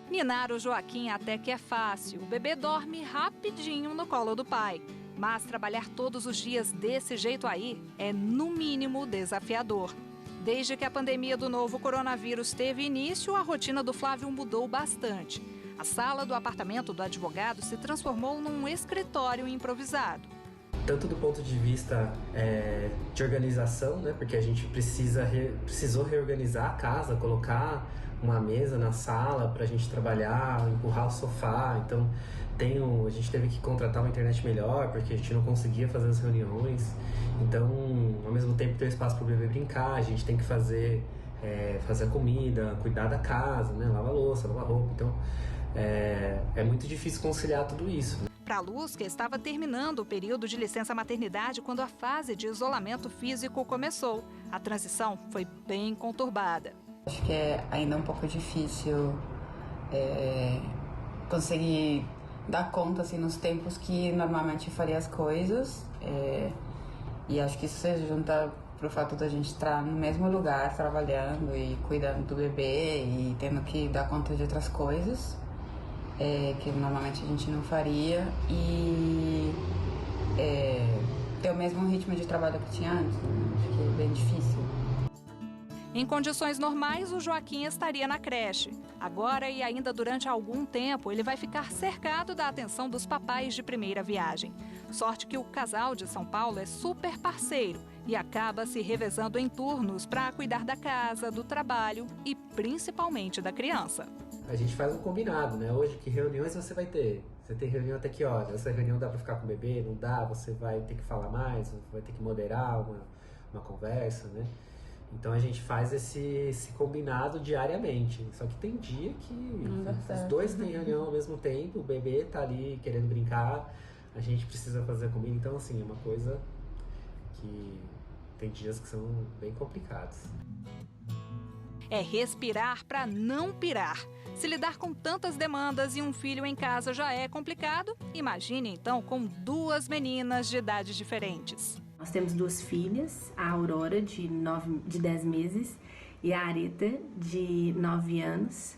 Ninar o Joaquim até que é fácil. O bebê dorme rapidinho no colo do pai. Mas trabalhar todos os dias desse jeito aí é, no mínimo, desafiador. Desde que a pandemia do novo coronavírus teve início, a rotina do Flávio mudou bastante. A sala do apartamento do advogado se transformou num escritório improvisado. Tanto do ponto de vista de organização, né, porque a gente precisou reorganizar a casa, colocar uma mesa na sala para a gente trabalhar, empurrar o sofá. Então a gente teve que contratar uma internet melhor porque a gente não conseguia fazer as reuniões. Então, ao mesmo tempo, ter espaço para o bebê brincar, a gente tem que fazer a comida, cuidar da casa, né, lavar louça, lavar roupa. Então é muito difícil conciliar tudo isso, né? Para a Luz, que estava terminando o período de licença-maternidade quando a fase de isolamento físico começou, a transição foi bem conturbada. Acho que é ainda um pouco difícil conseguir dar conta assim, nos tempos que normalmente faria as coisas. E acho que isso se junta pro fato da gente estar no mesmo lugar, trabalhando e cuidando do bebê e tendo que dar conta de outras coisas. Que normalmente a gente não faria, e ter o mesmo ritmo de trabalho que tinha antes, né? Acho que é bem difícil. Em condições normais, o Joaquim estaria na creche. Agora e ainda durante algum tempo, ele vai ficar cercado da atenção dos papais de primeira viagem. Sorte que o casal de São Paulo é super parceiro e acaba se revezando em turnos para cuidar da casa, do trabalho e principalmente da criança. A gente faz um combinado, né? Hoje, que reuniões você vai ter? Você tem reunião até que hora? Essa reunião dá para ficar com o bebê? Não dá? Você vai ter que falar mais? Vai ter que moderar uma conversa, né? Então a gente faz esse combinado diariamente. Só que tem dia que os dois têm reunião ao mesmo tempo, o bebê tá ali querendo brincar, a gente precisa fazer a comida. Então, assim, é uma coisa que tem dias que são bem complicados. É respirar para não pirar. Se lidar com tantas demandas e um filho em casa já é complicado, imagine então com duas meninas de idades diferentes. Nós temos duas filhas, a Aurora, de 10 meses, e a Areta, de 9 anos.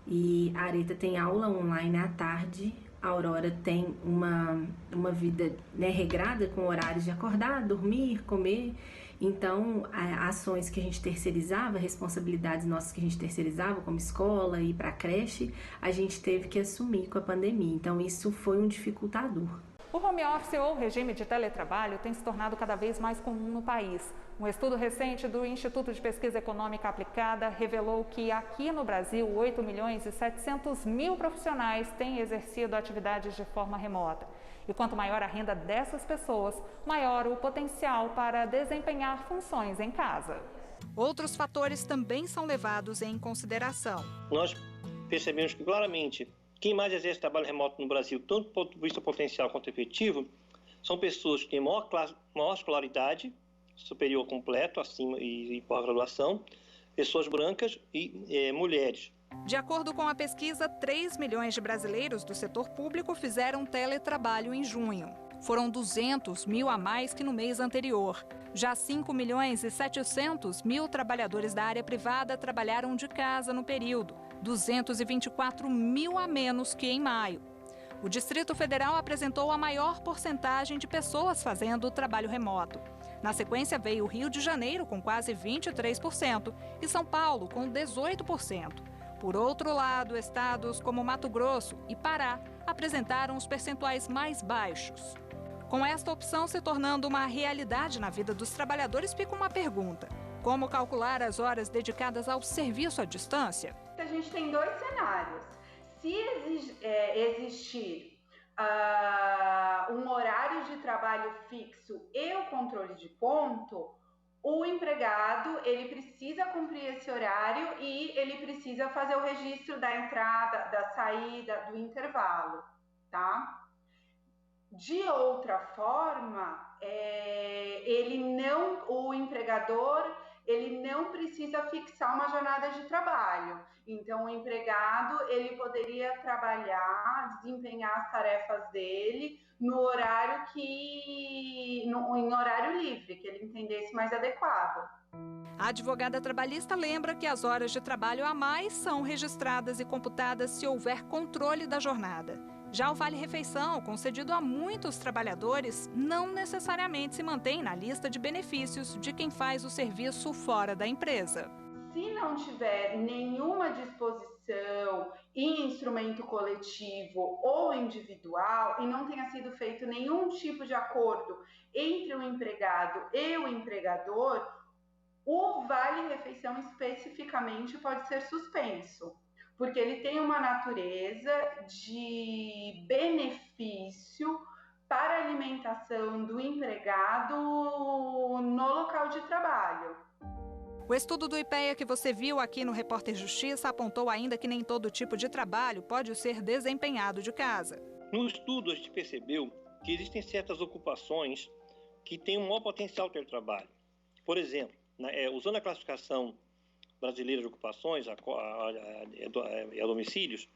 E a Areta tem aula online à tarde. A Aurora tem uma vida, né, regrada, com horários de acordar, dormir, comer. Então, ações que a gente terceirizava, responsabilidades nossas que a gente terceirizava, como escola e ir para a creche, a gente teve que assumir com a pandemia. Então, isso foi um dificultador. O home office ou regime de teletrabalho tem se tornado cada vez mais comum no país. Um estudo recente do Instituto de Pesquisa Econômica Aplicada revelou que aqui no Brasil, 8.700.000 profissionais têm exercido atividades de forma remota. E quanto maior a renda dessas pessoas, maior o potencial para desempenhar funções em casa. Outros fatores também são levados em consideração. Nós percebemos que claramente quem mais exerce trabalho remoto no Brasil, tanto do ponto de vista potencial quanto efetivo, são pessoas que têm maior escolaridade, superior completo, acima e pós-graduação, pessoas brancas e mulheres. De acordo com a pesquisa, 3 milhões de brasileiros do setor público fizeram teletrabalho em junho. Foram 200 mil a mais que no mês anterior. Já 5.700.000 trabalhadores da área privada trabalharam de casa no período, 224 mil a menos que em maio. O Distrito Federal apresentou a maior porcentagem de pessoas fazendo trabalho remoto. Na sequência veio o Rio de Janeiro, com quase 23%, e São Paulo, com 18%. Por outro lado, estados como Mato Grosso e Pará apresentaram os percentuais mais baixos. Com esta opção se tornando uma realidade na vida dos trabalhadores, fica uma pergunta: como calcular as horas dedicadas ao serviço à distância? A gente tem dois cenários. Se existir um horário de trabalho fixo e o controle de ponto, o empregado ele precisa cumprir esse horário e ele precisa fazer o registro da entrada, da saída, do intervalo, tá? De outra forma, o empregador ele não precisa fixar uma jornada de trabalho. Então, o empregado, ele poderia trabalhar, desempenhar as tarefas dele no horário em horário livre, que ele entendesse mais adequado. A advogada trabalhista lembra que as horas de trabalho a mais são registradas e computadas se houver controle da jornada. Já o vale-refeição, concedido a muitos trabalhadores, não necessariamente se mantém na lista de benefícios de quem faz o serviço fora da empresa. Se não tiver nenhuma disposição em instrumento coletivo ou individual e não tenha sido feito nenhum tipo de acordo entre o empregado e o empregador, o vale-refeição especificamente pode ser suspenso, porque ele tem uma natureza de benefício para a alimentação do empregado no local de trabalho. O estudo do IPEA que você viu aqui no Repórter Justiça apontou ainda que nem todo tipo de trabalho pode ser desempenhado de casa. No estudo, a gente percebeu que existem certas ocupações que têm um maior potencial de teletrabalho. Por exemplo, usando a classificação brasileira de ocupações, a domicílios,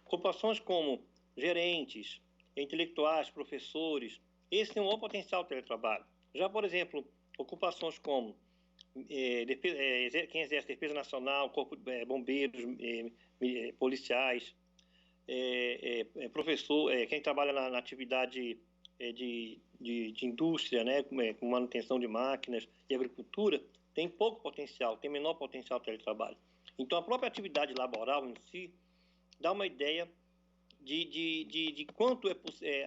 ocupações como gerentes, intelectuais, professores, esses têm um maior potencial de teletrabalho. Já, por exemplo, ocupações como quem exerce defesa nacional, corpo, bombeiros, policiais, professor, quem trabalha na atividade de indústria, né, com manutenção de máquinas e agricultura, tem pouco potencial, tem menor potencial de teletrabalho. Então, a própria atividade laboral em si dá uma ideia de quanto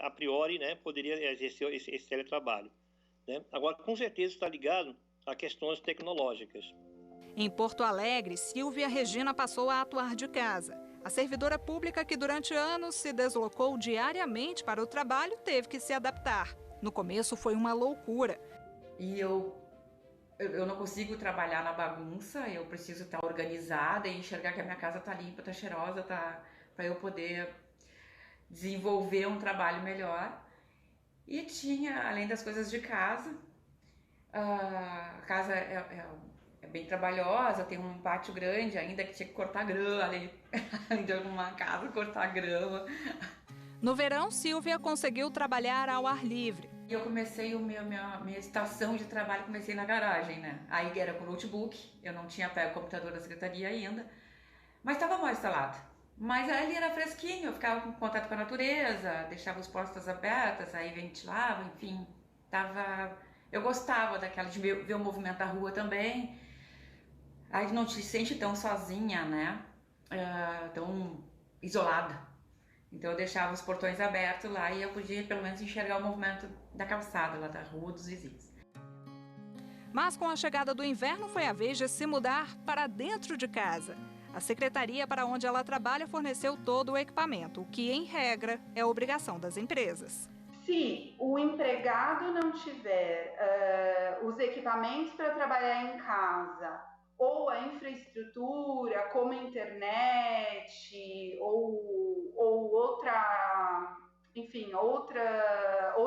a priori, né, poderia exercer esse teletrabalho. Né? Agora, com certeza está ligado a questões tecnológicas. Em Porto Alegre, Silvia Regina passou a atuar de casa. A servidora pública, que durante anos se deslocou diariamente para o trabalho, teve que se adaptar. No começo foi uma loucura. E eu não consigo trabalhar na bagunça, eu preciso estar organizada e enxergar que a minha casa está limpa, está cheirosa, para eu poder desenvolver um trabalho melhor. E tinha, além das coisas de casa, a casa é bem trabalhosa, tem um pátio grande ainda que tinha que cortar grama, além de alguma casa, cortar grama. No verão, Silvia conseguiu trabalhar ao ar livre. E eu comecei minha estação de trabalho, comecei na garagem, né? Aí era com notebook, eu não tinha pego o computador da secretaria ainda, mas estava mal instalado. Mas ali era fresquinho, eu ficava com contato com a natureza, deixava as portas abertas, aí ventilava, enfim, eu gostava de ver o movimento da rua também. Aí não te sente tão sozinha, né? Tão isolada. Então eu deixava os portões abertos lá e eu podia pelo menos enxergar o movimento da calçada lá da rua dos vizinhos. Mas com a chegada do inverno foi a vez de se mudar para dentro de casa. A secretaria para onde ela trabalha forneceu todo o equipamento, o que, em regra, é obrigação das empresas. Se o empregado não tiver os equipamentos para trabalhar em casa, ou a infraestrutura, como a internet, ou outro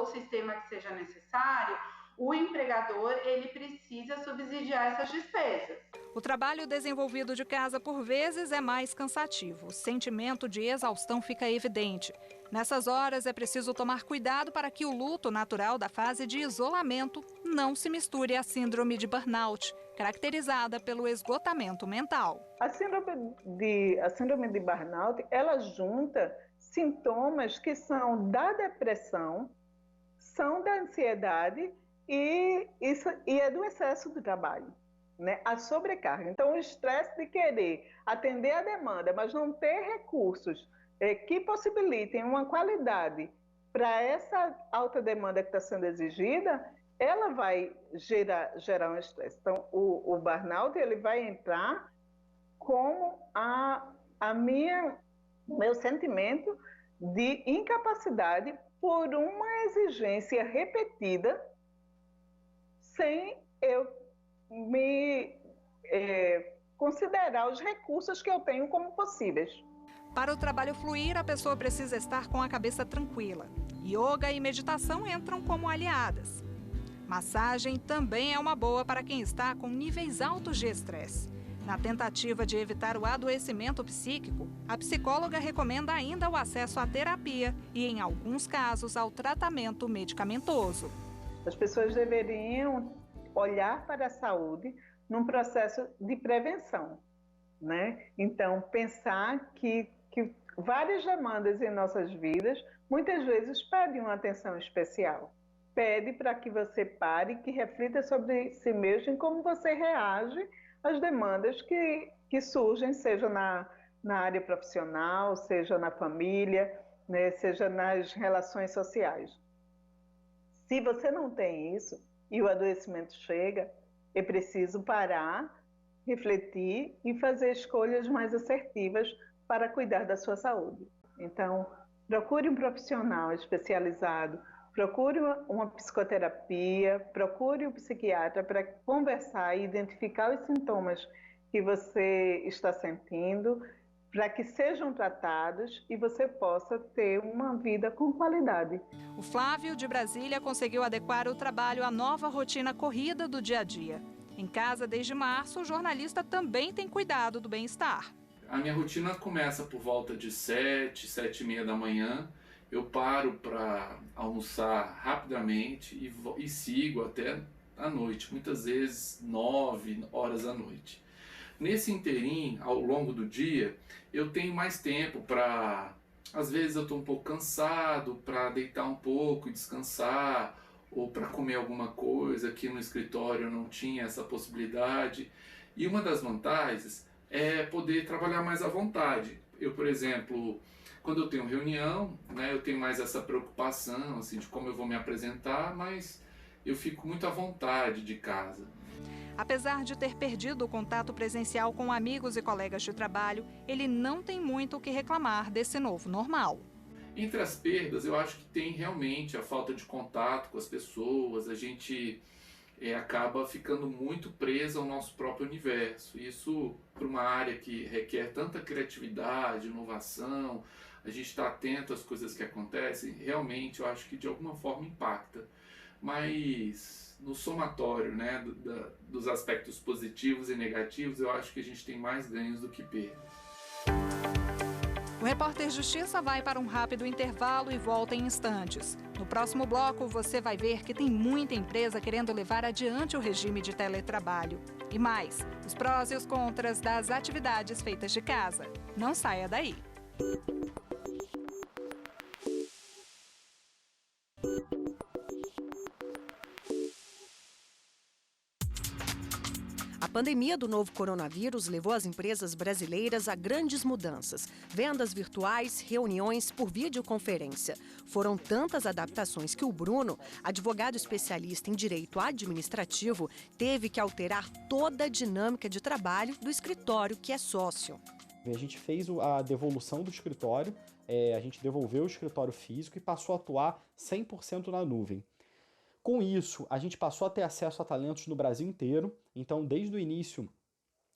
sistema que seja necessário, o empregador ele precisa subsidiar essas despesas. O trabalho desenvolvido de casa, por vezes, é mais cansativo. O sentimento de exaustão fica evidente. Nessas horas, é preciso tomar cuidado para que o luto natural da fase de isolamento não se misture à síndrome de burnout, caracterizada pelo esgotamento mental. A síndrome de burnout, ela junta sintomas que são da depressão, são da ansiedade e é do excesso de trabalho, né? A sobrecarga. Então, o estresse de querer atender a demanda, mas não ter recursos que possibilitem uma qualidade para essa alta demanda que está sendo exigida, ela vai gerar um estresse. Então, o burnout ele vai entrar como meu sentimento de incapacidade por uma exigência repetida, sem eu me considerar os recursos que eu tenho como possíveis. Para o trabalho fluir, a pessoa precisa estar com a cabeça tranquila. Yoga e meditação entram como aliadas. Massagem também é uma boa para quem está com níveis altos de estresse. Na tentativa de evitar o adoecimento psíquico, a psicóloga recomenda ainda o acesso à terapia e, em alguns casos, ao tratamento medicamentoso. As pessoas deveriam olhar para a saúde num processo de prevenção, né? Então, pensar que várias demandas em nossas vidas muitas vezes pedem uma atenção especial. Pede para que você pare, que reflita sobre si mesmo e como você reage às demandas que surgem, seja na área profissional, seja na família, né, seja nas relações sociais. Se você não tem isso e o adoecimento chega, é preciso parar, refletir e fazer escolhas mais assertivas para cuidar da sua saúde. Então, procure um profissional especializado, procure uma psicoterapia, procure um psiquiatra para conversar e identificar os sintomas que você está sentindo, para que sejam tratados e você possa ter uma vida com qualidade. O Flávio, de Brasília, conseguiu adequar o trabalho à nova rotina corrida do dia a dia. Em casa, desde março, o jornalista também tem cuidado do bem-estar. A minha rotina começa por volta de 7, 7h30 da manhã. Eu paro para almoçar rapidamente e sigo até a noite, muitas vezes 9 horas da noite. Nesse inteirinho, ao longo do dia, eu tenho mais tempo para... Às vezes eu estou um pouco cansado, para deitar um pouco e descansar, ou para comer alguma coisa. Aqui no escritório eu não tinha essa possibilidade. E uma das vantagens é poder trabalhar mais à vontade. Eu, por exemplo, quando eu tenho reunião, né, eu tenho mais essa preocupação assim, de como eu vou me apresentar, mas eu fico muito à vontade de casa. Apesar de ter perdido o contato presencial com amigos e colegas de trabalho, ele não tem muito o que reclamar desse novo normal. Entre as perdas, eu acho que tem realmente a falta de contato com as pessoas, a gente acaba ficando muito preso ao nosso próprio universo. Isso, para uma área que requer tanta criatividade, inovação, a gente está atento às coisas que acontecem, realmente eu acho que de alguma forma impacta. Mas no somatório, né, dos aspectos positivos e negativos, eu acho que a gente tem mais ganhos do que perdas. O Repórter Justiça vai para um rápido intervalo e volta em instantes. No próximo bloco, você vai ver que tem muita empresa querendo levar adiante o regime de teletrabalho. E mais, os prós e os contras das atividades feitas de casa. Não saia daí. A pandemia do novo coronavírus levou as empresas brasileiras a grandes mudanças. Vendas virtuais, reuniões por videoconferência. Foram tantas adaptações que o Bruno, advogado especialista em direito administrativo, teve que alterar toda a dinâmica de trabalho do escritório que é sócio. A gente fez a devolução do escritório, a gente devolveu o escritório físico e passou a atuar 100% na nuvem. Com isso, a gente passou a ter acesso a talentos no Brasil inteiro. Então, desde o início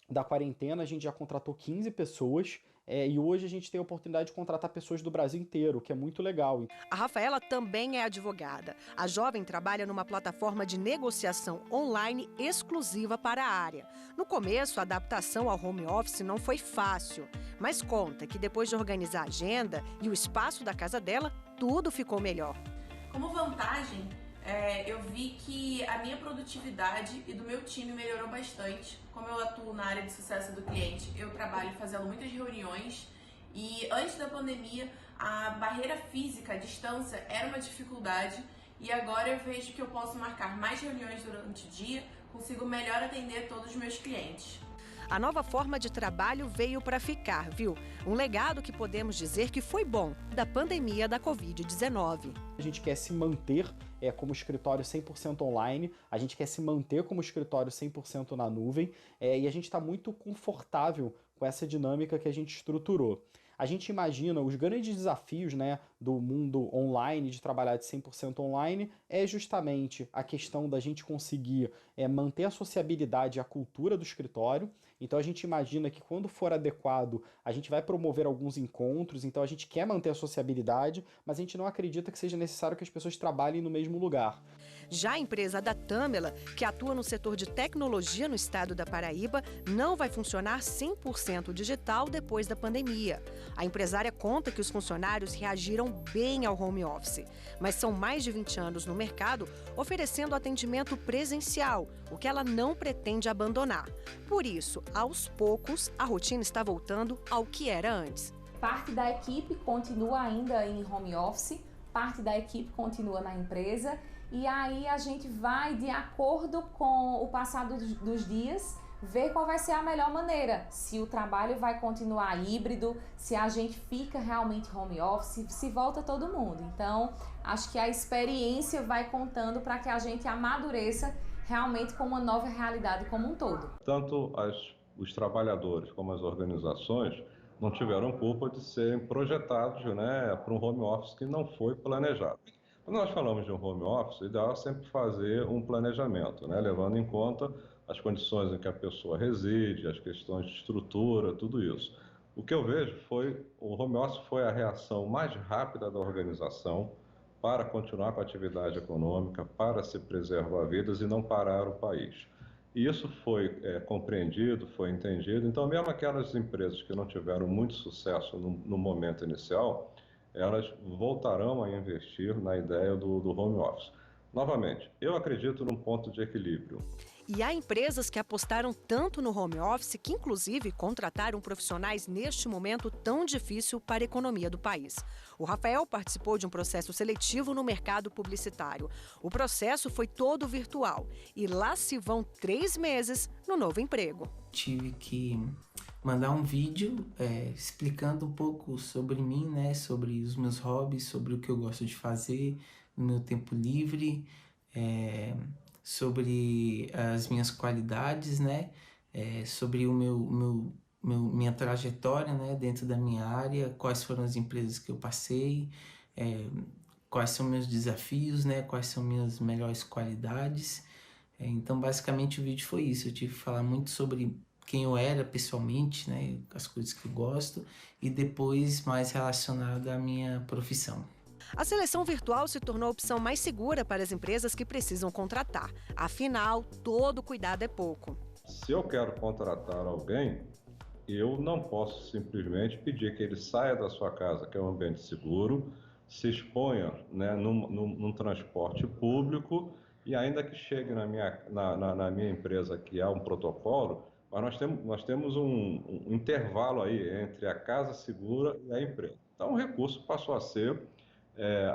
da quarentena, a gente já contratou 15 pessoas e hoje a gente tem a oportunidade de contratar pessoas do Brasil inteiro, o que é muito legal. A Rafaela também é advogada. A jovem trabalha numa plataforma de negociação online exclusiva para a área. No começo, a adaptação ao home office não foi fácil, mas conta que depois de organizar a agenda e o espaço da casa dela, tudo ficou melhor. Como vantagem, eu vi que a minha produtividade e do meu time melhorou bastante. Como eu atuo na área de sucesso do cliente, eu trabalho fazendo muitas reuniões e antes da pandemia a barreira física, a distância, era uma dificuldade e agora eu vejo que eu posso marcar mais reuniões durante o dia, consigo melhor atender todos os meus clientes. A nova forma de trabalho veio para ficar, viu? Um legado que podemos dizer que foi bom da pandemia da Covid-19. A gente quer se manter como escritório 100% online, a gente quer se manter como escritório 100% na nuvem e a gente está muito confortável com essa dinâmica que a gente estruturou. A gente imagina os grandes desafios, né, do mundo online, de trabalhar de 100% online, é justamente a questão da gente conseguir manter a sociabilidade e a cultura do escritório. Então a gente imagina que quando for adequado, a gente vai promover alguns encontros, então a gente quer manter a sociabilidade, mas a gente não acredita que seja necessário que as pessoas trabalhem no mesmo lugar. Já a empresa da Tâmela, que atua no setor de tecnologia no estado da Paraíba, não vai funcionar 100% digital depois da pandemia. A empresária conta que os funcionários reagiram bem ao home office, mas são mais de 20 anos no mercado oferecendo atendimento presencial, o que ela não pretende abandonar. Por isso, aos poucos, a rotina está voltando ao que era antes. Parte da equipe continua ainda em home office, parte da equipe continua na empresa e aí a gente vai, de acordo com o passar dos dias, ver qual vai ser a melhor maneira. Se o trabalho vai continuar híbrido, se a gente fica realmente home office, se volta todo mundo. Então, acho que a experiência vai contando para que a gente amadureça realmente com uma nova realidade como um todo. Tanto os trabalhadores como as organizações não tiveram culpa de serem projetados, né, para um home office que não foi planejado. Quando nós falamos de um home office, o ideal é sempre fazer um planejamento, né, levando em conta as condições em que a pessoa reside, as questões de estrutura, tudo isso. O que eu vejo o home office foi a reação mais rápida da organização para continuar com a atividade econômica, para se preservar vidas e não parar o país. E isso foi compreendido, foi entendido. Então, mesmo aquelas empresas que não tiveram muito sucesso no momento inicial, elas voltarão a investir na ideia do home office. Novamente, eu acredito num ponto de equilíbrio. E há empresas que apostaram tanto no home office que, inclusive, contrataram profissionais neste momento tão difícil para a economia do país. O Rafael participou de um processo seletivo no mercado publicitário. O processo foi todo virtual e lá se vão 3 meses no novo emprego. Tive que mandar um vídeo explicando um pouco sobre mim, né, sobre os meus hobbies, sobre o que eu gosto de fazer no meu tempo livre, sobre as minhas qualidades, né? Sobre minha trajetória, né? Dentro da minha área, quais foram as empresas que eu passei, quais são meus desafios, né? Quais são minhas melhores qualidades. Então, basicamente, o vídeo foi isso. Eu tive que falar muito sobre quem eu era pessoalmente, né? As coisas que eu gosto, e depois mais relacionado à minha profissão. A seleção virtual se tornou a opção mais segura para as empresas que precisam contratar. Afinal, todo cuidado é pouco. Se eu quero contratar alguém, eu não posso simplesmente pedir que ele saia da sua casa, que é um ambiente seguro, se exponha, né, num transporte público e ainda que chegue na minha empresa, que há um protocolo, mas nós temos um intervalo aí entre a casa segura e a empresa. Então o recurso passou a ser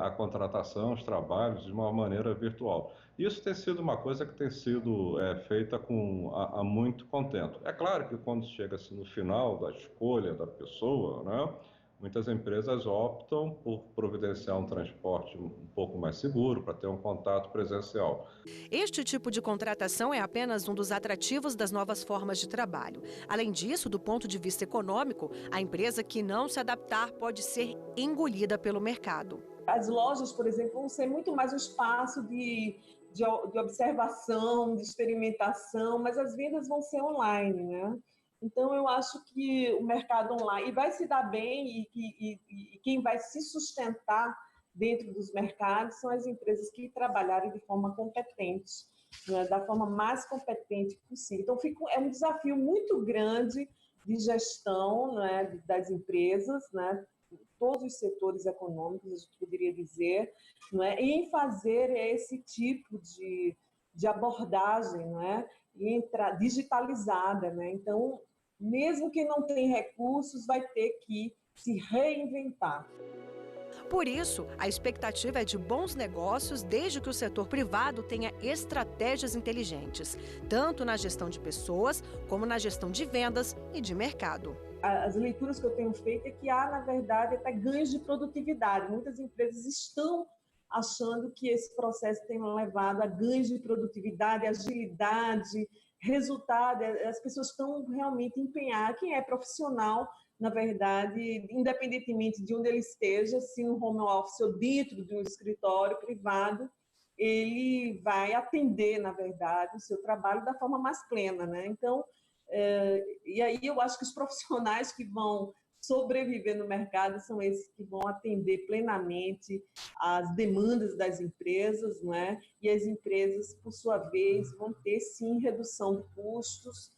a contratação, os trabalhos de uma maneira virtual. Isso tem sido uma coisa que tem sido feita há muito contento. É claro que quando chega-se no final da escolha da pessoa, né, muitas empresas optam por providenciar um transporte um pouco mais seguro, para ter um contato presencial. Este tipo de contratação é apenas um dos atrativos das novas formas de trabalho. Além disso, do ponto de vista econômico, a empresa que não se adaptar pode ser engolida pelo mercado. As lojas, por exemplo, vão ser muito mais um espaço de observação, de experimentação, mas as vendas vão ser online, né? Então, eu acho que o mercado online vai se dar bem e quem vai se sustentar dentro dos mercados são as empresas que trabalharem de forma competente, né? Da forma mais competente possível. Então, é um desafio muito grande de gestão, né, das empresas, né? Todos os setores econômicos, a gente poderia dizer, não é? Em fazer esse tipo de abordagem, não é? Digitalizada, né? Então, mesmo quem não tem recursos vai ter que se reinventar. Por isso, a expectativa é de bons negócios desde que o setor privado tenha estratégias inteligentes, tanto na gestão de pessoas como na gestão de vendas e de mercado. As leituras que eu tenho feito é que há, na verdade, até ganhos de produtividade. Muitas empresas estão achando que esse processo tem levado a ganhos de produtividade, agilidade, resultado. As pessoas estão realmente empenhadas. Quem é profissional, na verdade, independentemente de onde ele esteja, se no home office ou dentro de um escritório privado, ele vai atender, na verdade, o seu trabalho da forma mais plena, né? Então, e aí eu acho que os profissionais que vão sobreviver no mercado são esses que vão atender plenamente às demandas das empresas, não é? E as empresas, por sua vez, vão ter, sim, redução de custos.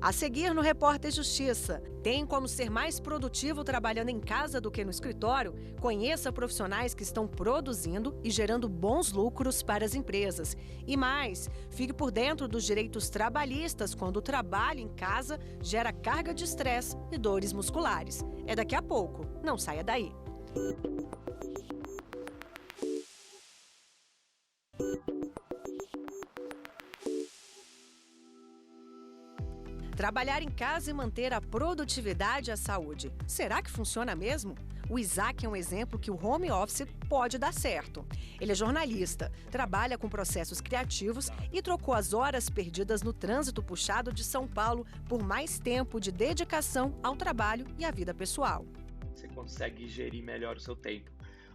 A seguir no Repórter Justiça, tem como ser mais produtivo trabalhando em casa do que no escritório? Conheça profissionais que estão produzindo e gerando bons lucros para as empresas. E mais, fique por dentro dos direitos trabalhistas quando o trabalho em casa gera carga de estresse e dores musculares. É daqui a pouco, não saia daí. Trabalhar em casa e manter a produtividade e a saúde. Será que funciona mesmo? O Isaac é um exemplo que o home office pode dar certo. Ele é jornalista, trabalha com processos criativos e trocou as horas perdidas no trânsito puxado de São Paulo por mais tempo de dedicação ao trabalho e à vida pessoal. Você consegue gerir melhor o seu tempo.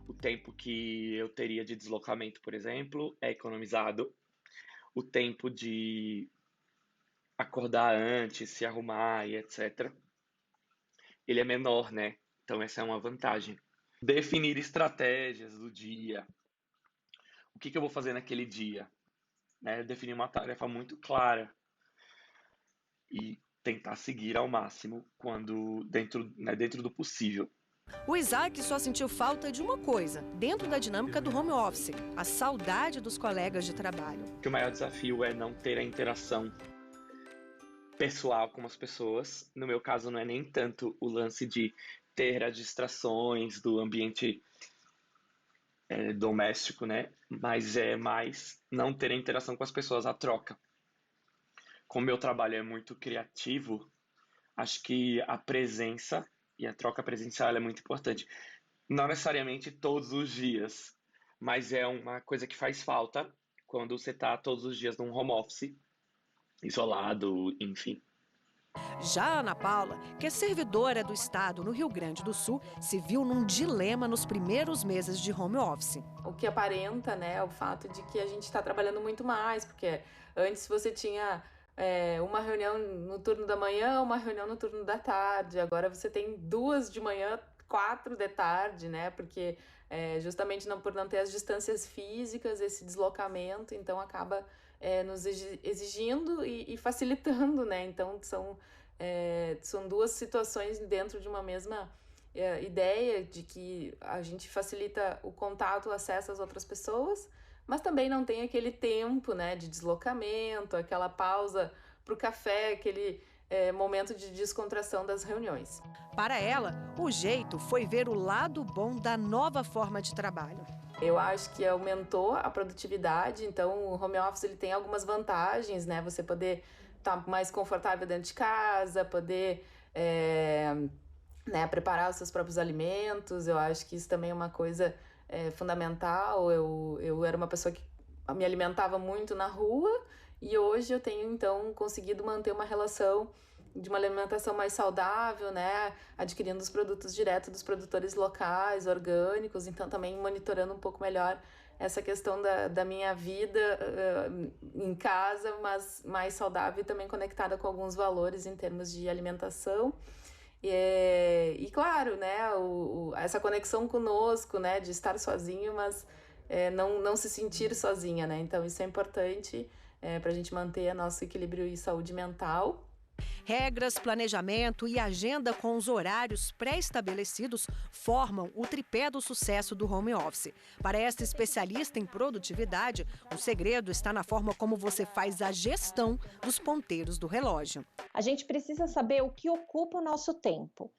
O tempo que eu teria de deslocamento, por exemplo, é economizado. O tempo de acordar antes, se arrumar e etc. Ele é menor, né? Então essa é uma vantagem. Definir estratégias do dia. O que eu vou fazer naquele dia? Né? Definir uma tarefa muito clara. E tentar seguir ao máximo quando dentro do possível. O Isaac só sentiu falta de uma coisa, dentro da dinâmica do home office, a saudade dos colegas de trabalho. O maior desafio é não ter a interação pessoal com as pessoas. No meu caso, não é nem tanto o lance de ter as distrações do ambiente doméstico, né? Mas é mais não ter a interação com as pessoas, a troca. Como meu trabalho é muito criativo, acho que a presença e a troca presencial é muito importante. Não necessariamente todos os dias, mas é uma coisa que faz falta quando você está todos os dias num home office, isolado, enfim. Já a Ana Paula, que é servidora do Estado no Rio Grande do Sul, se viu num dilema nos primeiros meses de home office. O que aparenta, né, é o fato de que a gente está trabalhando muito mais, porque antes você tinha uma reunião no turno da manhã, uma reunião no turno da tarde, agora você tem 2 de manhã, 4 de tarde, né, porque justamente por não ter as distâncias físicas, esse deslocamento, então acaba nos exigindo e facilitando, né? Então são 2 situações dentro de uma mesma ideia de que a gente facilita o contato, o acesso às outras pessoas, mas também não tem aquele tempo, né, de deslocamento, aquela pausa para o café, aquele momento de descontração das reuniões. Para ela, o jeito foi ver o lado bom da nova forma de trabalho. Eu acho que aumentou a produtividade, então o home office ele tem algumas vantagens, né? Você poder estar mais confortável dentro de casa, poder preparar os seus próprios alimentos. Eu acho que isso também é uma coisa fundamental. Eu era uma pessoa que me alimentava muito na rua e hoje eu tenho, então, conseguido manter uma relação de uma alimentação mais saudável, né? Adquirindo os produtos direto dos produtores locais, orgânicos, então também monitorando um pouco melhor essa questão da minha vida em casa, mas mais saudável e também conectada com alguns valores em termos de alimentação. E claro, né, essa conexão conosco, né, de estar sozinho, mas não se sentir sozinha, né? Então isso é importante para a gente manter nosso equilíbrio e saúde mental. Regras, planejamento e agenda com os horários pré-estabelecidos formam o tripé do sucesso do home office. Para esta especialista em produtividade, o segredo está na forma como você faz a gestão dos ponteiros do relógio. A gente precisa saber o que ocupa o nosso tempo.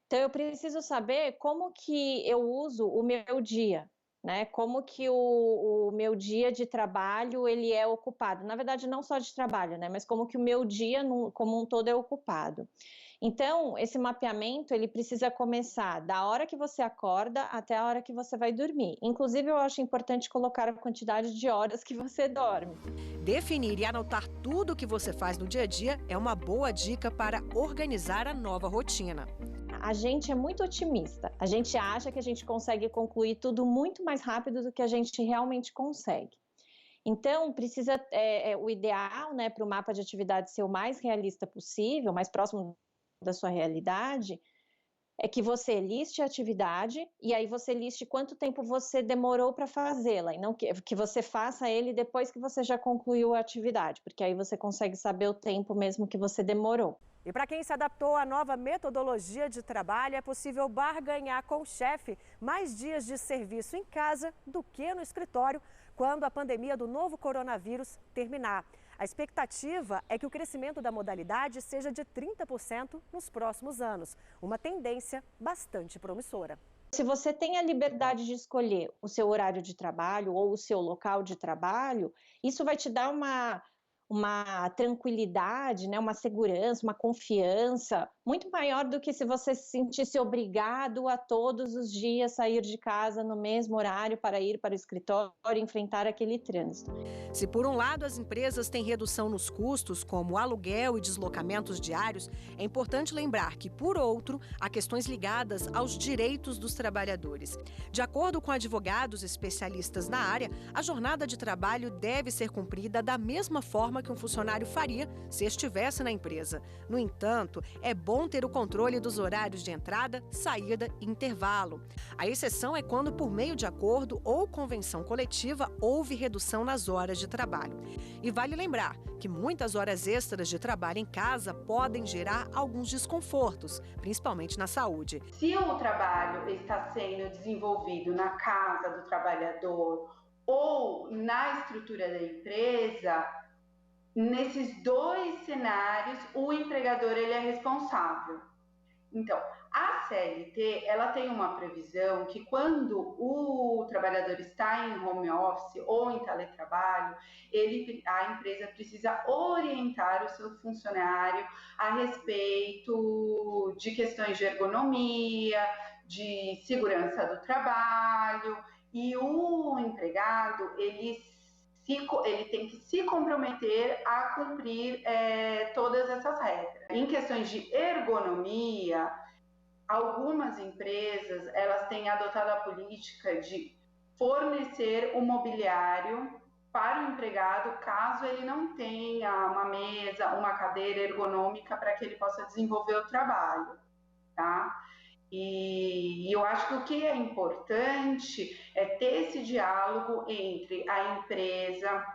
Então, eu preciso saber como que eu uso o meu dia. Né? Como que o meu dia de trabalho ele é ocupado. Na verdade, não só de trabalho, né? Mas como que o meu dia como um todo é ocupado. Então, esse mapeamento ele precisa começar da hora que você acorda até a hora que você vai dormir. Inclusive, eu acho importante colocar a quantidade de horas que você dorme. Definir e anotar tudo o que você faz no dia a dia é uma boa dica para organizar a nova rotina. A gente é muito otimista. A gente acha que a gente consegue concluir tudo muito mais rápido do que a gente realmente consegue. Então, precisa o ideal, né, para o mapa de atividade ser o mais realista possível, mais próximo da sua realidade, é que você liste a atividade e aí você liste quanto tempo você demorou para fazê-la, e não que você faça ele depois que você já concluiu a atividade, porque aí você consegue saber o tempo mesmo que você demorou. E para quem se adaptou à nova metodologia de trabalho, é possível barganhar com o chefe mais dias de serviço em casa do que no escritório quando a pandemia do novo coronavírus terminar. A expectativa é que o crescimento da modalidade seja de 30% nos próximos anos, uma tendência bastante promissora. Se você tem a liberdade de escolher o seu horário de trabalho ou o seu local de trabalho, isso vai te dar uma tranquilidade, né, uma segurança, uma confiança muito maior do que se você se sentisse obrigado a todos os dias sair de casa no mesmo horário para ir para o escritório e enfrentar aquele trânsito. Se por um lado as empresas têm redução nos custos, como aluguel e deslocamentos diários, é importante lembrar que, por outro, há questões ligadas aos direitos dos trabalhadores. De acordo com advogados especialistas na área, a jornada de trabalho deve ser cumprida da mesma forma que um funcionário faria se estivesse na empresa. No entanto, é bom ter o controle dos horários de entrada, saída e intervalo. A exceção é quando, por meio de acordo ou convenção coletiva, houve redução nas horas de trabalho. E vale lembrar que muitas horas extras de trabalho em casa podem gerar alguns desconfortos, principalmente na saúde. Se o trabalho está sendo desenvolvido na casa do trabalhador ou na estrutura da empresa, nesses dois cenários, o empregador ele é responsável. Então, a CLT ela tem uma previsão que quando o trabalhador está em home office ou em teletrabalho, a empresa precisa orientar o seu funcionário a respeito de questões de ergonomia, de segurança do trabalho, e o empregado ele tem que se comprometer a cumprir todas essas regras. Em questões de ergonomia, algumas empresas elas têm adotado a política de fornecer o mobiliário para o empregado caso ele não tenha uma mesa, uma cadeira ergonômica para que ele possa desenvolver o trabalho, tá? E eu acho que o que é importante é ter esse diálogo entre a empresa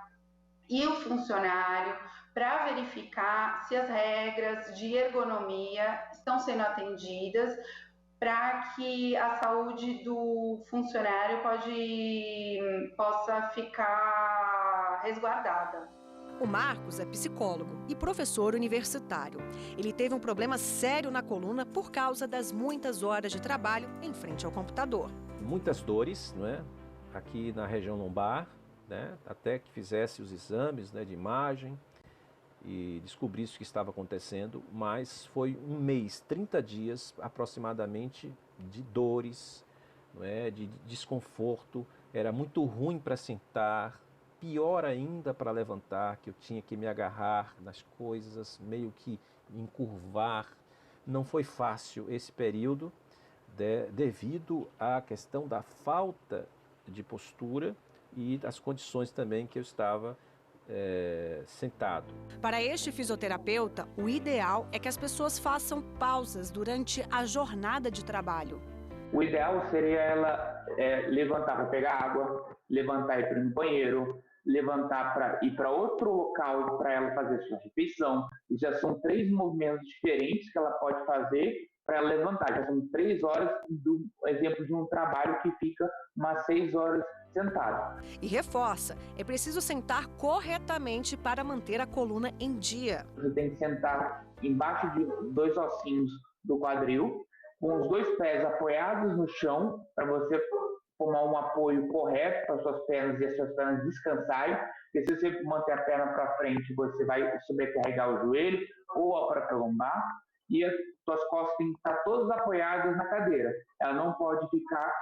e o funcionário para verificar se as regras de ergonomia estão sendo atendidas para que a saúde do funcionário possa ficar resguardada. O Marcos é psicólogo e professor universitário. Ele teve um problema sério na coluna por causa das muitas horas de trabalho em frente ao computador. Muitas dores, não é? Aqui na região lombar, né? Até que fizesse os exames, né, de imagem e descobrisse o que estava acontecendo, mas foi um mês, 30 dias aproximadamente de dores, não é? De desconforto, era muito ruim para sentar, pior ainda para levantar, que eu tinha que me agarrar nas coisas, meio que me encurvar. Não foi fácil esse período, devido à questão da falta de postura e das condições também que eu estava sentado. Para este fisioterapeuta, o ideal é que as pessoas façam pausas durante a jornada de trabalho. O ideal seria ela levantar para pegar água, levantar e ir para o banheiro, levantar para ir para outro local para ela fazer sua refeição. Já são 3 movimentos diferentes que ela pode fazer para ela levantar. Já são 3 horas do exemplo de um trabalho que fica umas 6 horas sentado. E reforça, é preciso sentar corretamente para manter a coluna em dia. Você tem que sentar embaixo de 2 ossinhos do quadril, com os 2 pés apoiados no chão, para você formar um apoio correto para as suas pernas e as suas pernas descansarem, porque se você manter a perna para frente, você vai sobrecarregar o joelho ou a própria lombar, e as suas costas têm que estar todas apoiadas na cadeira. Ela não pode ficar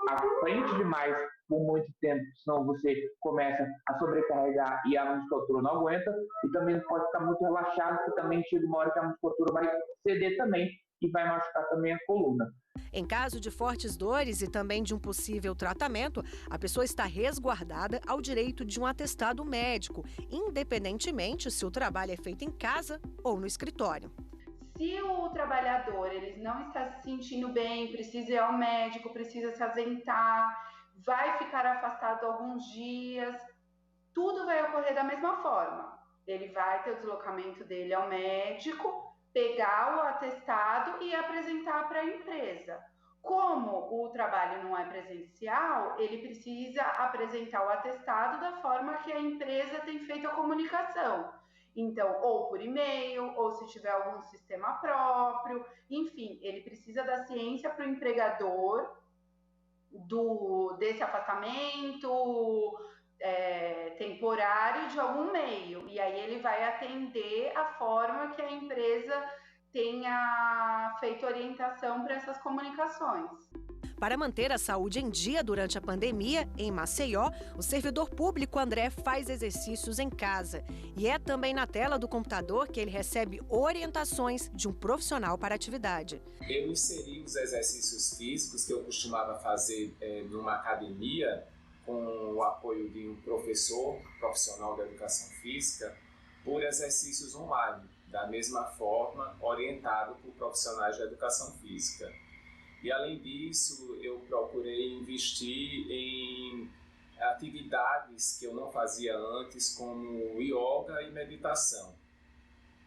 à frente demais por muito tempo, senão você começa a sobrecarregar e a musculatura não aguenta, e também não pode ficar muito relaxado, porque também chega uma hora que a musculatura vai ceder também, e vai machucar também a coluna. Em caso de fortes dores e também de um possível tratamento, a pessoa está resguardada ao direito de um atestado médico, independentemente se o trabalho é feito em casa ou no escritório. Se o trabalhador ele não está se sentindo bem, precisa ir ao médico, precisa se ausentar, vai ficar afastado alguns dias, tudo vai ocorrer da mesma forma. Ele vai ter o deslocamento dele ao médico, pegar o atestado e apresentar para a empresa. Como o trabalho não é presencial, ele precisa apresentar o atestado da forma que a empresa tem feito a comunicação. Então, ou por e-mail, ou se tiver algum sistema próprio, enfim, ele precisa da ciência para o empregador desse afastamento temporário de algum meio. E aí ele vai atender a forma que a empresa tenha feito orientação para essas comunicações. Para manter a saúde em dia durante a pandemia, em Maceió, o servidor público André faz exercícios em casa. E é também na tela do computador que ele recebe orientações de um profissional para a atividade. Eu inseri os exercícios físicos que eu costumava fazer numa academia, com o apoio de um profissional da educação física, por exercícios online, da mesma forma, orientado por profissionais da educação física. E, além disso, eu procurei investir em atividades que eu não fazia antes, como yoga e meditação,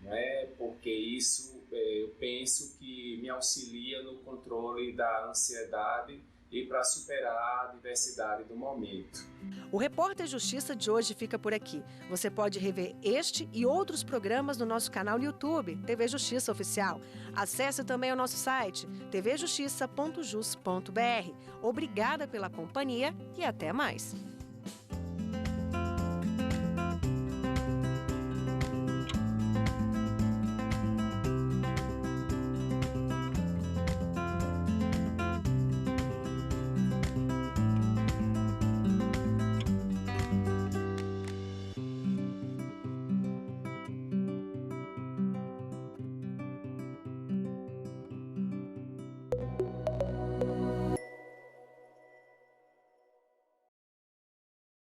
né? Porque isso eu penso que me auxilia no controle da ansiedade e para superar a diversidade do momento. O Repórter Justiça de hoje fica por aqui. Você pode rever este e outros programas no nosso canal no YouTube, TV Justiça Oficial. Acesse também o nosso site, tvjustiça.jus.br. Obrigada pela companhia e até mais.